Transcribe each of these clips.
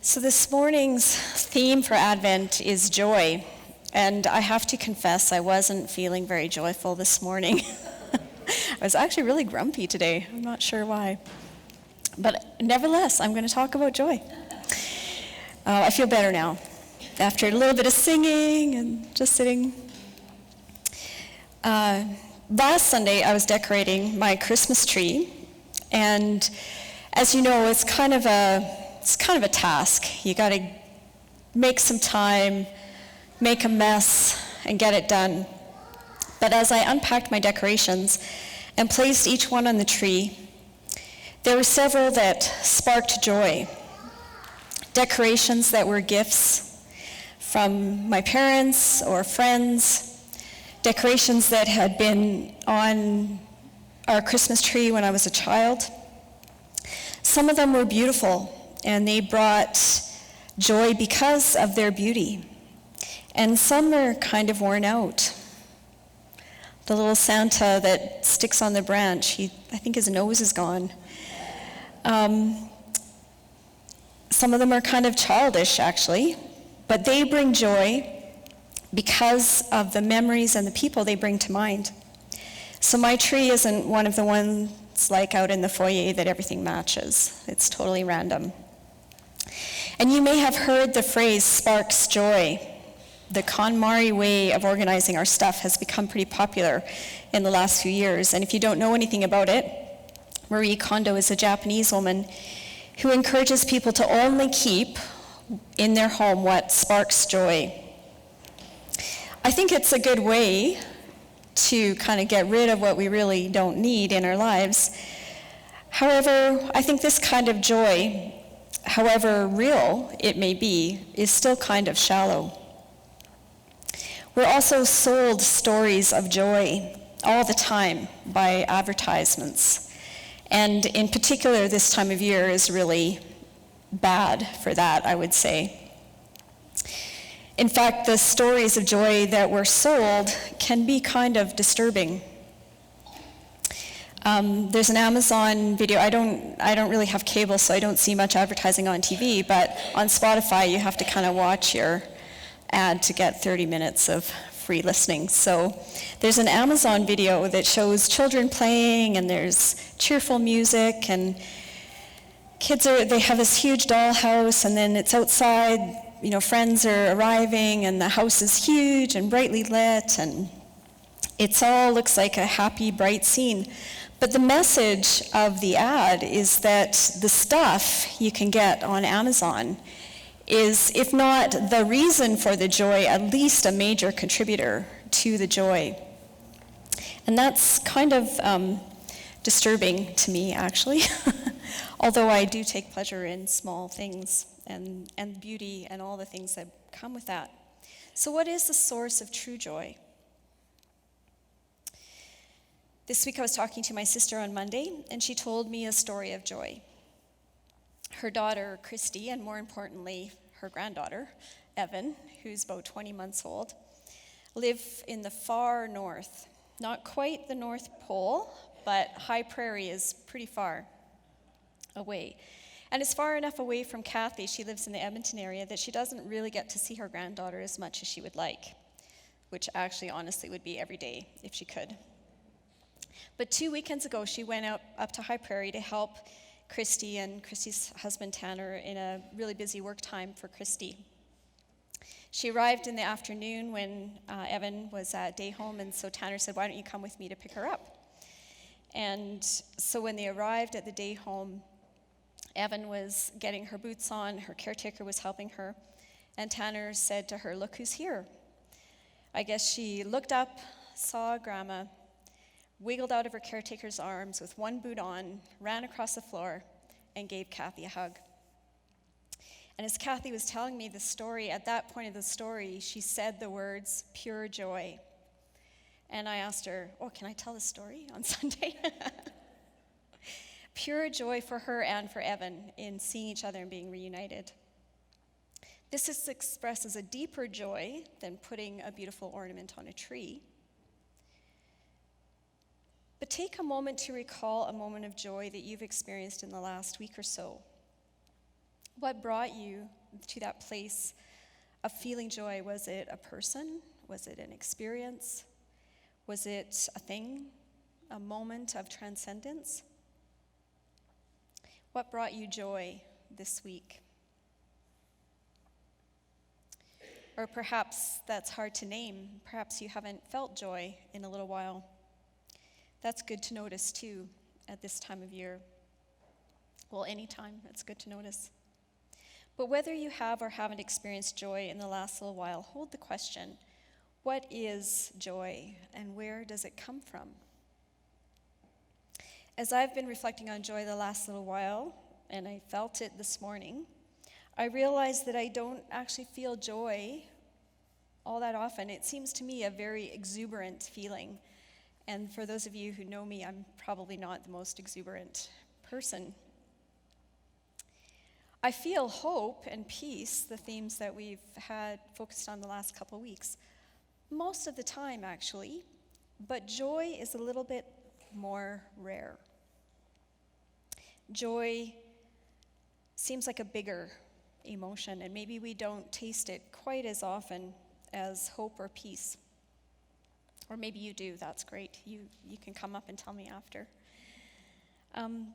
So this morning's theme for Advent is joy, and I have to confess I wasn't feeling very joyful this morning. I was actually really grumpy today. I'm not sure why. But nevertheless, I'm going to talk about joy. I feel better now after a little bit of singing and just sitting. Last Sunday, I was decorating my Christmas tree, and as you know, it's kind of a task. You got to make some time, make a mess, and get it done. But as I unpacked my decorations and placed each one on the tree, there were several that sparked joy. Decorations that were gifts from my parents or friends, decorations that had been on our Christmas tree when I was a child. Some of them were beautiful, and they brought joy because of their beauty. And some are kind of worn out. The little Santa that sticks on the branch, I think his nose is gone. Some of them are kind of childish, actually, but they bring joy because of the memories and the people they bring to mind. So my tree isn't one of the ones like out in the foyer that everything matches. It's totally random. And you may have heard the phrase sparks joy. The KonMari way of organizing our stuff has become pretty popular in the last few years. And if you don't know anything about it, Marie Kondo is a Japanese woman who encourages people to only keep in their home what sparks joy. I think it's a good way to kind of get rid of what we really don't need in our lives. However, I think this kind of joy, however real it may be, is still kind of shallow. We're also sold stories of joy all the time by advertisements. And in particular, this time of year is really bad for that, I would say. In fact, the stories of joy that we're sold can be kind of disturbing. There's an Amazon video. I don't really have cable, so I don't see much advertising on TV, but on Spotify you have to kind of watch your ad to get 30 minutes of free listening. So there's an Amazon video that shows children playing, and there's cheerful music, and they have this huge dollhouse, and then it's outside, friends are arriving, and the house is huge and brightly lit, and it all looks like a happy, bright scene. But the message of the ad is that the stuff you can get on Amazon is, if not the reason for the joy, at least a major contributor to the joy. And that's kind of disturbing to me, actually, although I do take pleasure in small things and beauty and all the things that come with that. So what is the source of true joy? This week I was talking to my sister on Monday, and she told me a story of joy. Her daughter, Christy, and more importantly, her granddaughter, Evan, who's about 20 months old, live in the far north. Not quite the North Pole, but High Prairie is pretty far away. And it's far enough away from Kathy, she lives in the Edmonton area, that she doesn't really get to see her granddaughter as much as she would like, which actually, honestly, would be every day if she could. But 2 weekends ago, she went up to High Prairie to help Christy and Christy's husband Tanner in a really busy work time for Christy. She arrived in the afternoon when Evan was at day home, and so Tanner said, "Why don't you come with me to pick her up?" And so when they arrived at the day home, Evan was getting her boots on, her caretaker was helping her, and Tanner said to her, "Look who's here." I guess she looked up, saw Grandma, wiggled out of her caretaker's arms with one boot on, ran across the floor, and gave Kathy a hug. And as Kathy was telling me the story, at that point of the story, she said the words, "pure joy." And I asked her, can I tell the story on Sunday? Pure joy for her and for Evan in seeing each other and being reunited. This expresses a deeper joy than putting a beautiful ornament on a tree. But take a moment to recall a moment of joy that you've experienced in the last week or so. What brought you to that place of feeling joy? Was it a person? Was it an experience? Was it a thing? A moment of transcendence? What brought you joy this week? Or perhaps that's hard to name. Perhaps you haven't felt joy in a little while. That's good to notice too at this time of year. Well, anytime, it's good to notice. But whether you have or haven't experienced joy in the last little while, hold the question, what is joy and where does it come from? As I've been reflecting on joy the last little while, and I felt it this morning, I realized that I don't actually feel joy all that often. It seems to me a very exuberant feeling. And for those of you who know me, I'm probably not the most exuberant person. I feel hope and peace, the themes that we've had focused on the last couple weeks, most of the time actually, but joy is a little bit more rare. Joy seems like a bigger emotion, and maybe we don't taste it quite as often as hope or peace. Or maybe you do, that's great. You can come up and tell me after.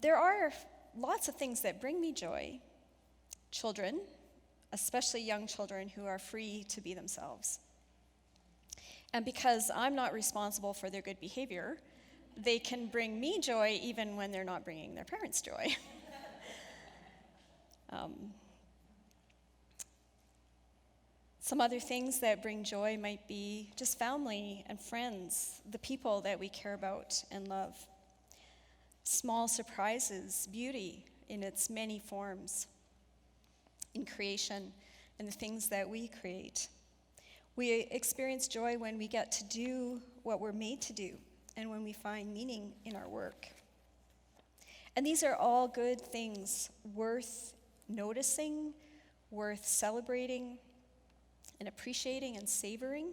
There are lots of things that bring me joy. Children, especially young children who are free to be themselves. And because I'm not responsible for their good behavior, they can bring me joy even when they're not bringing their parents joy. Some other things that bring joy might be just family and friends, the people that we care about and love. Small surprises, beauty in its many forms, in creation and the things that we create. We experience joy when we get to do what we're made to do and when we find meaning in our work. And these are all good things worth noticing, worth celebrating and appreciating and savoring.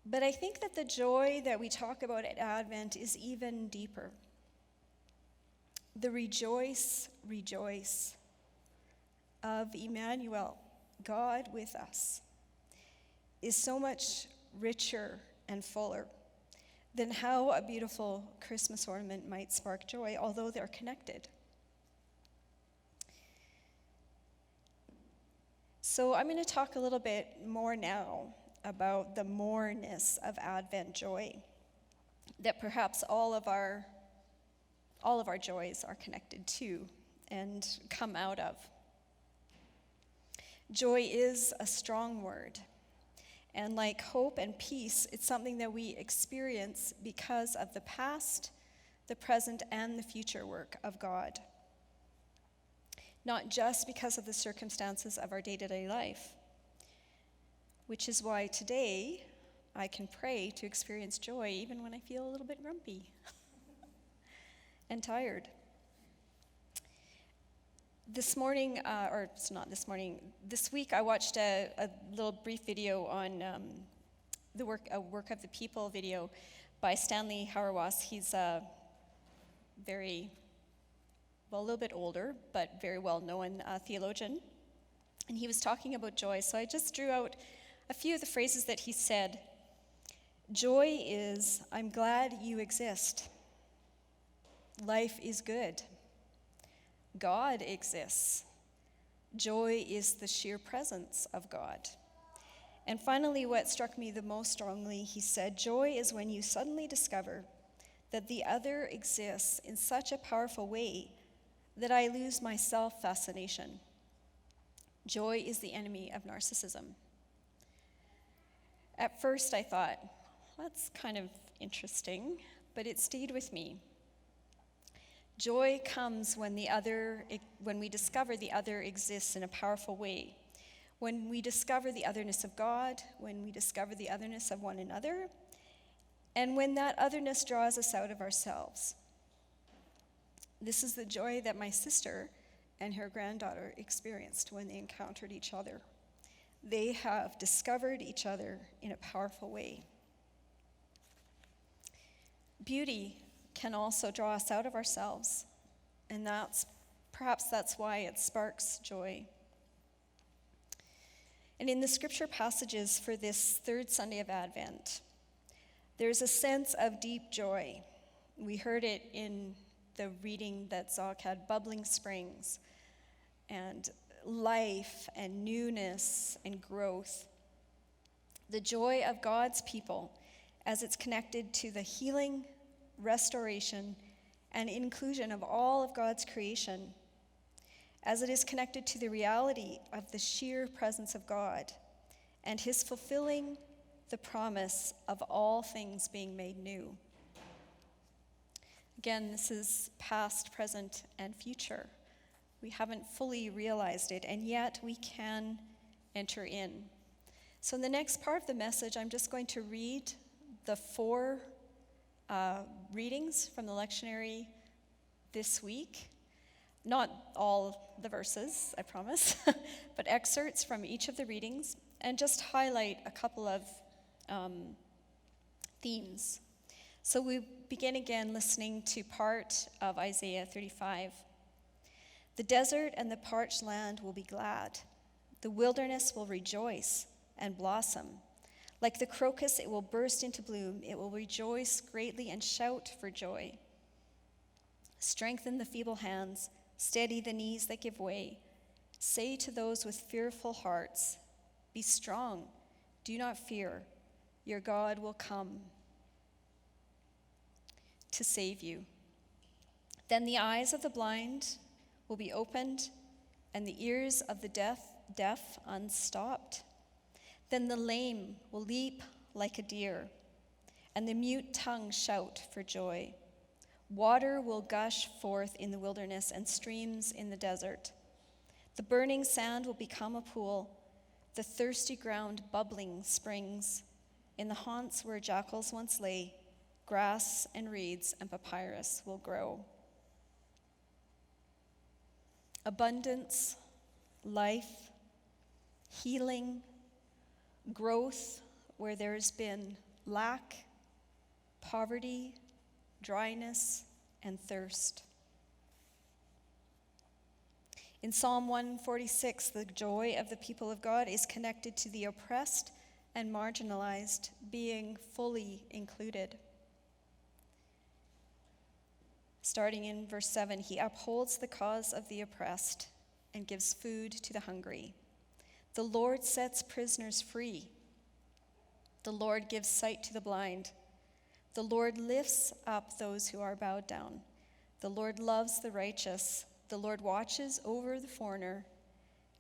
But I think that the joy that we talk about at Advent is even deeper. The rejoice, rejoice of Emmanuel, God with us, is so much richer and fuller than how a beautiful Christmas ornament might spark joy, although they're connected. So I'm going to talk a little bit more now about the moreness of Advent joy, that perhaps all of our joys are connected to and come out of. Joy is a strong word, and like hope and peace, it's something that we experience because of the past, the present, and the future work of God. Not just because of the circumstances of our day-to-day life, which is why today I can pray to experience joy even when I feel a little bit grumpy and tired. This morning, this week I watched a little brief video on the work of the people video by Stanley Hauerwas. He's a little bit older, but very well-known theologian. And he was talking about joy, so I just drew out a few of the phrases that he said. Joy is, I'm glad you exist. Life is good. God exists. Joy is the sheer presence of God. And finally, what struck me the most strongly, he said, joy is when you suddenly discover that the other exists in such a powerful way that I lose my self-fascination. Joy is the enemy of narcissism. At first I thought, that's kind of interesting, but it stayed with me. Joy comes when we discover the other exists in a powerful way, when we discover the otherness of God, when we discover the otherness of one another, and when that otherness draws us out of ourselves. This is the joy that my sister and her granddaughter experienced when they encountered each other. They have discovered each other in a powerful way. Beauty can also draw us out of ourselves, and that's Perhaps that's why it sparks joy. And in the scripture passages for this third Sunday of Advent, there's a sense of deep joy. We heard it in the reading that Zach had, bubbling springs, and life and newness and growth. The joy of God's people as it's connected to the healing, restoration, and inclusion of all of God's creation, as it is connected to the reality of the sheer presence of God and his fulfilling the promise of all things being made new. Again, this is past, present, and future. We haven't fully realized it, and yet we can enter in. So in the next part of the message, I'm just going to read the 4 readings from the lectionary this week. Not all the verses, I promise, but excerpts from each of the readings, and just highlight a couple of themes. So we begin again listening to part of Isaiah 35. The desert and the parched land will be glad. The wilderness will rejoice and blossom. Like the crocus, it will burst into bloom. It will rejoice greatly and shout for joy. Strengthen the feeble hands, steady the knees that give way. Say to those with fearful hearts, be strong, do not fear. Your God will come to save you. Then the eyes of the blind will be opened, and the ears of the deaf unstopped. Then the lame will leap like a deer, and the mute tongue shout for joy. Water will gush forth in the wilderness and streams in the desert. The burning sand will become a pool, the thirsty ground bubbling springs. In the haunts where jackals once lay, grass and reeds and papyrus will grow. Abundance, life, healing, growth where there's been lack, poverty, dryness, and thirst. In Psalm 146, the joy of the people of God is connected to the oppressed and marginalized being fully included. Starting in verse 7, he upholds the cause of the oppressed and gives food to the hungry. The Lord sets prisoners free. The Lord gives sight to the blind. The Lord lifts up those who are bowed down. The Lord loves the righteous. The Lord watches over the foreigner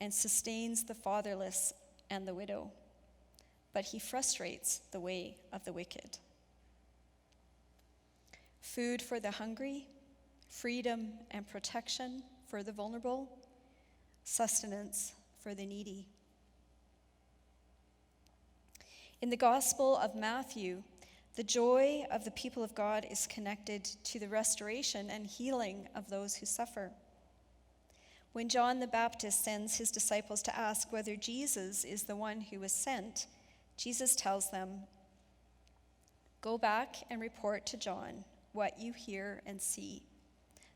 and sustains the fatherless and the widow. But he frustrates the way of the wicked. Food for the hungry, freedom and protection for the vulnerable, sustenance for the needy. In the Gospel of Matthew, the joy of the people of God is connected to the restoration and healing of those who suffer. When John the Baptist sends his disciples to ask whether Jesus is the one who was sent, Jesus tells them, "Go back and report to John what you hear and see.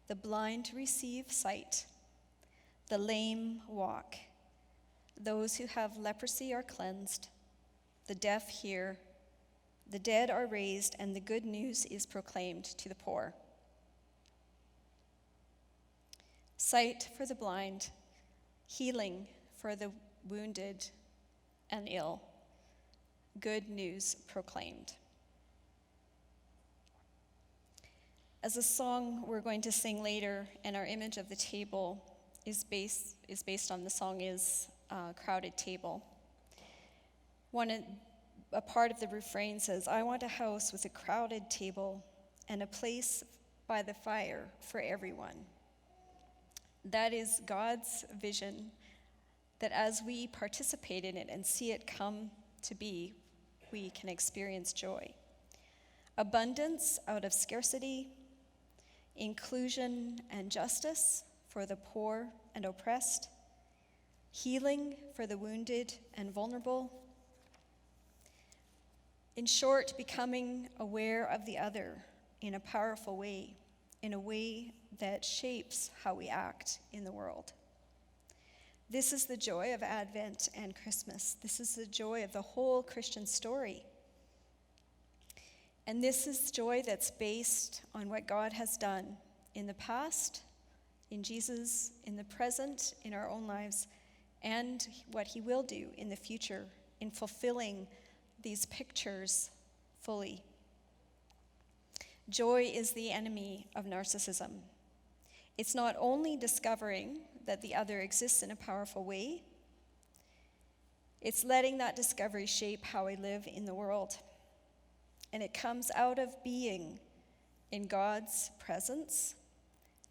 The blind receive sight, the lame walk, those who have leprosy are cleansed, the deaf hear, the dead are raised, and the good news is proclaimed to the poor." Sight for the blind, healing for the wounded and ill, good news proclaimed. As a song we're going to sing later, and our image of the table is based on the song is Crowded Table. A part of the refrain says, "I want a house with a crowded table and a place by the fire for everyone." That is God's vision, that as we participate in it and see it come to be, we can experience joy. Abundance out of scarcity, inclusion and justice for the poor and oppressed, healing for the wounded and vulnerable. In short, becoming aware of the other in a powerful way in a way that shapes how we act in the world. This is the joy of Advent and Christmas. This is the joy of the whole Christian story. And this is joy that's based on what God has done in the past, in Jesus, in the present, in our own lives, and what he will do in the future in fulfilling these pictures fully. Joy is the enemy of narcissism. It's not only discovering that the other exists in a powerful way, it's letting that discovery shape how I live in the world. And it comes out of being in God's presence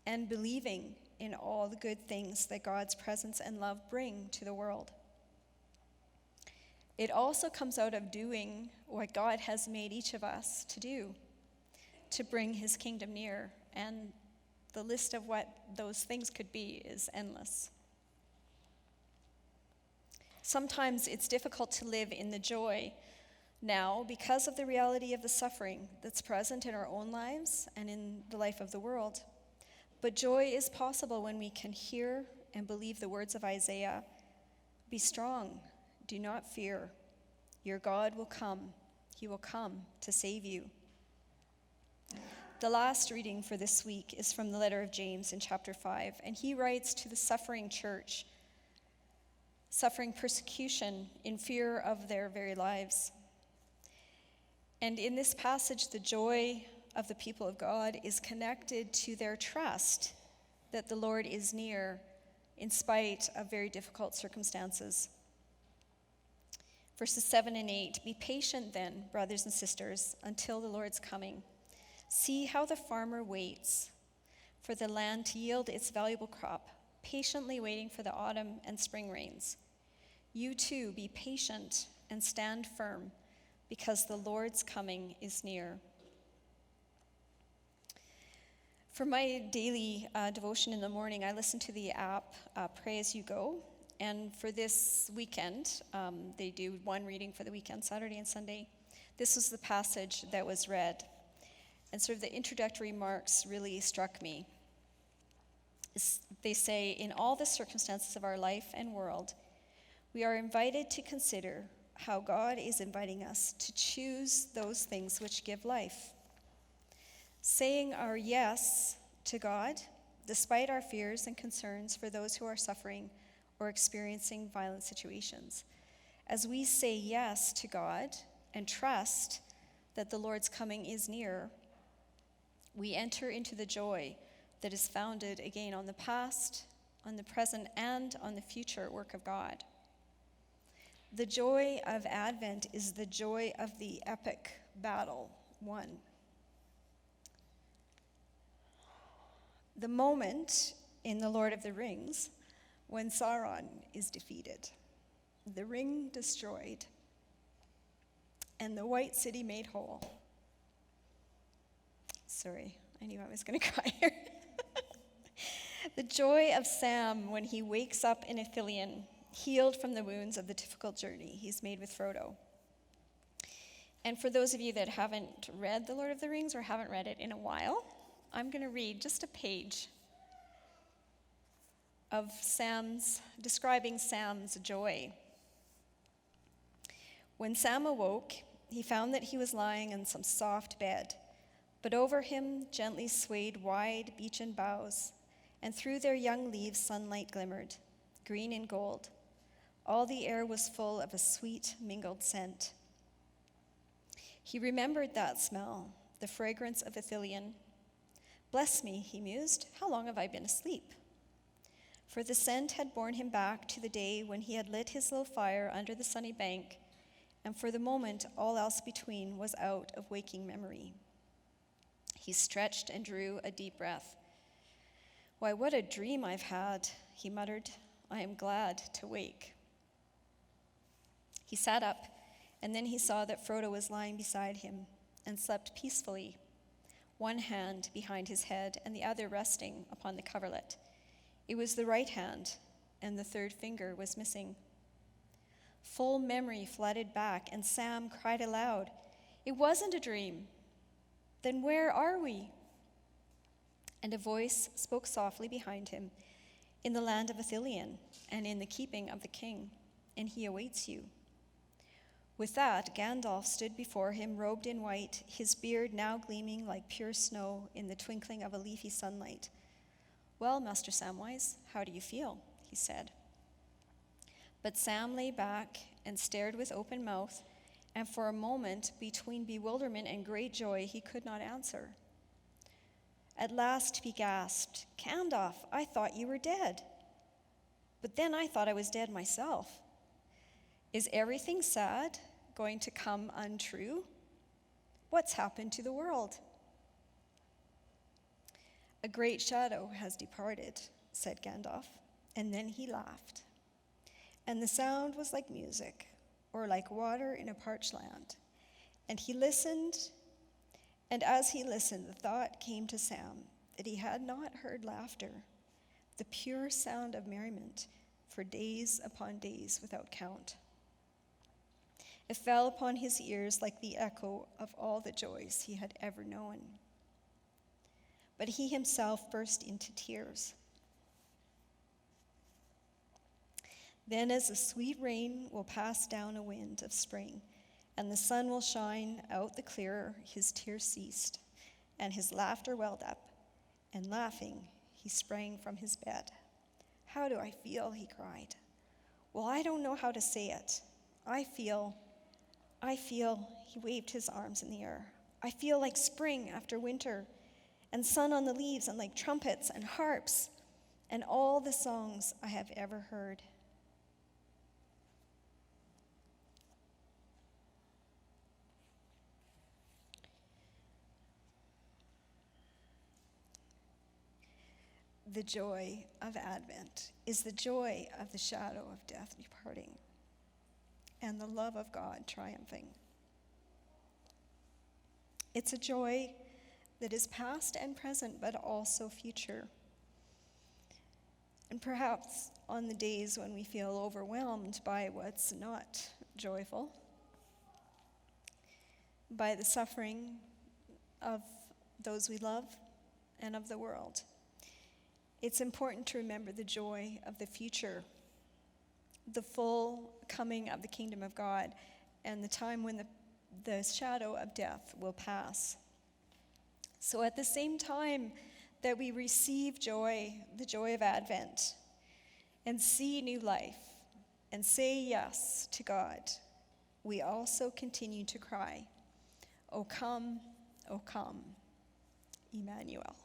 and believing in all the good things that God's presence and love bring to the world. It also comes out of doing what God has made each of us to do, to bring his kingdom near. And the list of what those things could be is endless. Sometimes it's difficult to live in the joy now because of the reality of the suffering that's present in our own lives and in the life of the world. But joy is possible when we can hear and believe the words of Isaiah. Be strong, do not fear. Your God will come. He will come to save you. The last reading for this week is from the letter of James in chapter 5, and he writes to the suffering church, suffering persecution in fear of their very lives. And in this passage, the joy of the people of God is connected to their trust that the Lord is near in spite of very difficult circumstances. Verses 7 and 8, be patient then, brothers and sisters, until the Lord's coming. See how the farmer waits for the land to yield its valuable crop, patiently waiting for the autumn and spring rains. You too be patient and stand firm, because the Lord's coming is near. For my daily devotion in the morning, I listen to the app Pray As You Go. And for this weekend, they do one reading for the weekend, Saturday and Sunday. This was the passage that was read. And sort of the introductory remarks really struck me. They say, in all the circumstances of our life and world, we are invited to consider how God is inviting us to choose those things which give life. Saying our yes to God, despite our fears and concerns for those who are suffering or experiencing violent situations. As we say yes to God and trust that the Lord's coming is near, we enter into the joy that is founded again on the past, on the present, and on the future work of God. The joy of Advent is the joy of the epic battle won. The moment in The Lord of the Rings when Sauron is defeated, the ring destroyed, and the White City made whole. Sorry, I knew I was going to cry here. The joy of Sam when he wakes up in Ithilien, healed from the wounds of the difficult journey he's made with Frodo. And for those of you that haven't read The Lord of the Rings or haven't read it in a while, I'm going to read just a page of describing Sam's joy. When Sam awoke, he found that he was lying on some soft bed, but over him gently swayed wide beechen boughs, and through their young leaves sunlight glimmered, green and gold. All the air was full of a sweet mingled scent. He remembered that smell, the fragrance of Ithilien. Bless me, he mused, how long have I been asleep? For the scent had borne him back to the day when he had lit his little fire under the sunny bank, and for the moment all else between was out of waking memory. He stretched and drew a deep breath. Why, what a dream I've had, he muttered. I am glad to wake. He sat up, and then he saw that Frodo was lying beside him and slept peacefully, one hand behind his head and the other resting upon the coverlet. It was the right hand, and the third finger was missing. Full memory flooded back, and Sam cried aloud, It wasn't a dream. Then where are we? And a voice spoke softly behind him, "In the land of Ithilien, and in the keeping of the king, and he awaits you." With that, Gandalf stood before him, robed in white, his beard now gleaming like pure snow in the twinkling of a leafy sunlight. "Well, Master Samwise, how do you feel?" he said. But Sam lay back and stared with open mouth, and for a moment, between bewilderment and great joy, he could not answer. At last he gasped, "Gandalf, I thought you were dead. But then I thought I was dead myself. Is everything sad going to come untrue? What's happened to the world?" "A great shadow has departed," said Gandalf, and then he laughed. And the sound was like music, or like water in a parched land. And he listened, and as he listened, the thought came to Sam that he had not heard laughter, the pure sound of merriment, for days upon days without count. It fell upon his ears like the echo of all the joys he had ever known. But he himself burst into tears. Then, as the sweet rain will pass down a wind of spring, and the sun will shine out the clearer, his tears ceased, and his laughter welled up, and laughing, he sprang from his bed. "How do I feel?" he cried. "Well, I don't know how to say it. I feel, he waved his arms in the air. "I feel like spring after winter, and sun on the leaves, and like trumpets and harps, and all the songs I have ever heard." The joy of Advent is the joy of the shadow of death departing and the love of God triumphing. It's a joy that is past and present, but also future. And perhaps on the days when we feel overwhelmed by what's not joyful, by the suffering of those we love and of the world, it's important to remember the joy of the future, the full coming of the kingdom of God, and the time when the shadow of death will pass. So at the same time that we receive joy, the joy of Advent, and see new life, and say yes to God, we also continue to cry, "O come, Emmanuel."